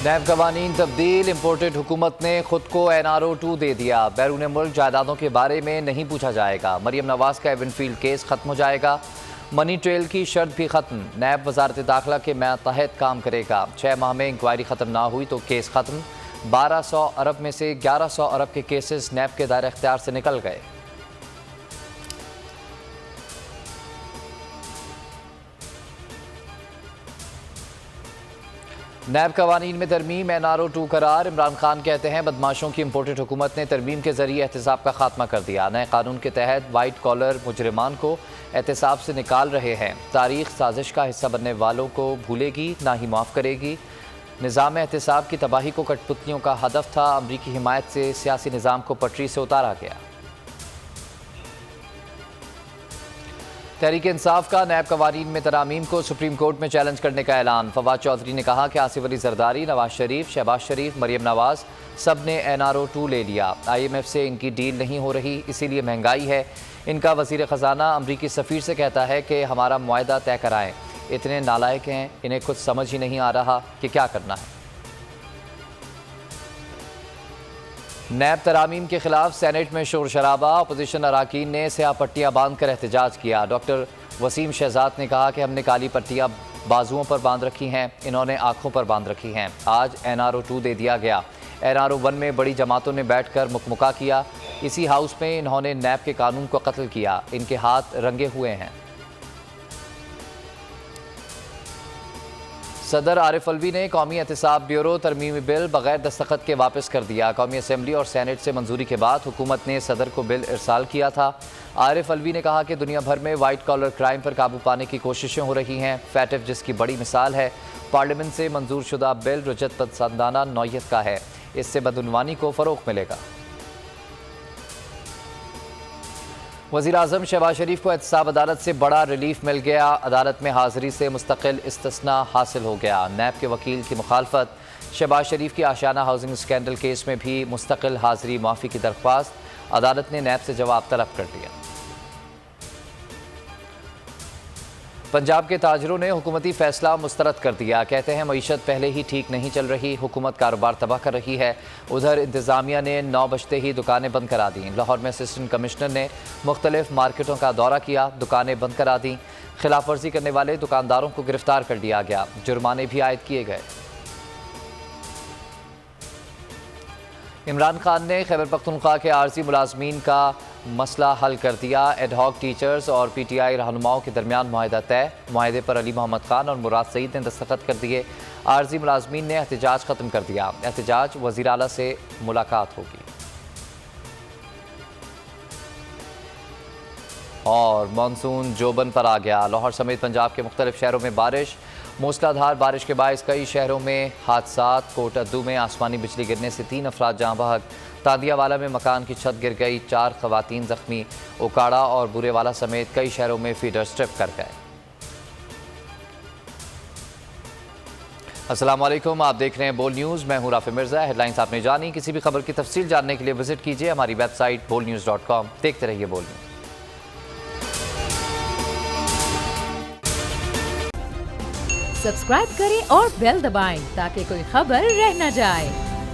नैब कवानीन तब्दील, इम्पोर्टेड हुकूमत ने खुद को NRO 2 दे दिया। बैरून मुल्क जायदादों के बारे में नहीं पूछा जाएगा। मरियम नवाज का एवनफील्ड केस खत्म हो जाएगा। मनी ट्रेल की शर्त भी खत्म। नैब वजारत दाखिला के मातहत काम करेगा। 6 माह में इंक्वायरी खत्म ना हुई तो केस खत्म। 1200 अरब में से 1100 अरब के केसेस नैब के दायरे इख्तियार से निकल गए। नैब कवानीन में तरमीम, NRO 2 करार। इमरान खान कहते हैं बदमाशों की इम्पोर्टेड हुकूमत ने तरमीम के जरिए एहतसाब का खात्मा कर दिया। नए कानून के तहत वाइट कॉलर मुजरिमान को एहतसाब से निकाल रहे हैं। तारीख साजिश का हिस्सा बनने वालों को भूलेगी ना ही माफ़ करेगी। निज़ाम एहतसाब की तबाही को कठपुतलियों का हदफ था। अमरीकी हिमायत से सियासी निज़ाम को पटरी से उतारा गया। तहरीक इंसाफ का नैब कवानीन में तरामीम को सुप्रीम कोर्ट में चैलेंज करने का ऐलान। फवाद चौधरी ने कहा कि आसिफ अली जरदारी, नवाज शरीफ, शहबाज शरीफ, मरियम नवाज सब ने NRO 2 ले लिया। IMF से इनकी डील नहीं हो रही, इसीलिए महंगाई है। इनका वजीर ख़जाना अमरीकी सफ़ीर से कहता है कि हमारा मुआहदा तय कराएं। इतने नालायक हैं, इन्हें कुछ समझ ही नहीं आ रहा कि क्या करना है। नैब तरामीम के खिलाफ सेनेट में शोर शराबा। अपोजिशन अरकान ने स्याह पट्टियाँ बांध कर एहतजाज किया। डॉक्टर वसीम शहजाद ने कहा कि हमने काली पट्टियाँ बाजुओं पर बांध रखी हैं, इन्होंने आंखों पर बांध रखी हैं। आज NRO 2 दे दिया गया। NRO 1 में बड़ी जमातों ने बैठकर मुकमुका किया। इसी हाउस में इन्होंने नैब के कानून को कत्ल किया। इनके हाथ रंगे हुए हैं। सदर आरिफ अलवी ने कौमी एहतसाब ब्यूरो तरमीमी बिल बगैर दस्तखत के वापस कर दिया। कौमी असम्बली और सेनेट से मंजूरी के बाद हुकूमत ने सदर को बिल इरसाल किया था। आरिफ अलवी ने कहा कि दुनिया भर में वाइट कॉलर क्राइम पर काबू पाने की कोशिशें हो रही हैं। फैटिफ जिसकी बड़ी मिसाल है। पार्लियामेंट से मंजूर शुदा बिल रजत पसंदाना नौयत का है। इससे बदउनवानी को फ़रोग़ मिलेगा। वज़ीर आज़म शहबाज शरीफ को एहतसाब अदालत से बड़ा रिलीफ मिल गया। अदालत में हाज़िरी से मुस्तकिल इस्तिस्ना हासिल हो गया। नैब के वकील की मुखालफत। शहबाज शरीफ की आशियाना हाउसिंग स्कैंडल केस में भी मुस्तकिल हाज़िरी माफ़ी की दरख्वास्त। अदालत ने नैब से जवाब तलब कर दिया। पंजाब के ताजरों ने हुकूमती फैसला मुस्तरद कर दिया। कहते हैं मईशत पहले ही ठीक नहीं चल रही, हुकूमत कारोबार तबाह कर रही है। उधर इंतज़ामिया ने 9 बजते ही दुकानें बंद करा दी। लाहौर में असिस्टेंट कमिश्नर ने मुख्तलिफ मार्केटों का दौरा किया, दुकानें बंद करा दी। खिलाफ वर्जी करने वाले दुकानदारों को गिरफ्तार कर लिया गया। जुर्माने भी आयद किए गए। इमरान खान ने खैबर पख्तूनख्वा के आर्जी मुलाजमीन का मसला हल कर दिया। एडहॉक टीचर्स और PTI रहनुमाओं के दरमियान मुआहदा तय। मुआहदे पर अली मोहम्मद खान और मुराद सईद ने दस्तखत कर दिए। आर्जी मुलाजमीन ने एहतजाज ख़त्म कर दिया। एहतजाज वज़ीर आला से मुलाकात होगी। और मानसून जोबन पर आ गया। लाहौर समेत पंजाब के मुख्तलिफ शहरों में बारिश। मूसलाधार बारिश के बायस कई शहरों में हादसात। कोटअद्दू में आसमानी बिजली गिरने से 3 अफराद जाँ बहक। तादियावाला में मकान की छत गिर गई, 4 खवातीन जख्मी। उकाड़ा और बुरेवाला समेत कई शहरों में फीडर स्ट्रिप कर गए। अस्सलाम वालेकुम, आप देख रहे हैं बोल न्यूज़। मैं हूं राफे मिर्ज़ा। हेडलाइंस आपने जानी। किसी भी खबर की तफसील जानने के लिए विजिट कीजिए हमारी वेबसाइट bolnews.com। देखते रहिए बोल न्यूज़। सब्सक्राइब करें और बेल दबाएं ताकि कोई खबर रह न जाए।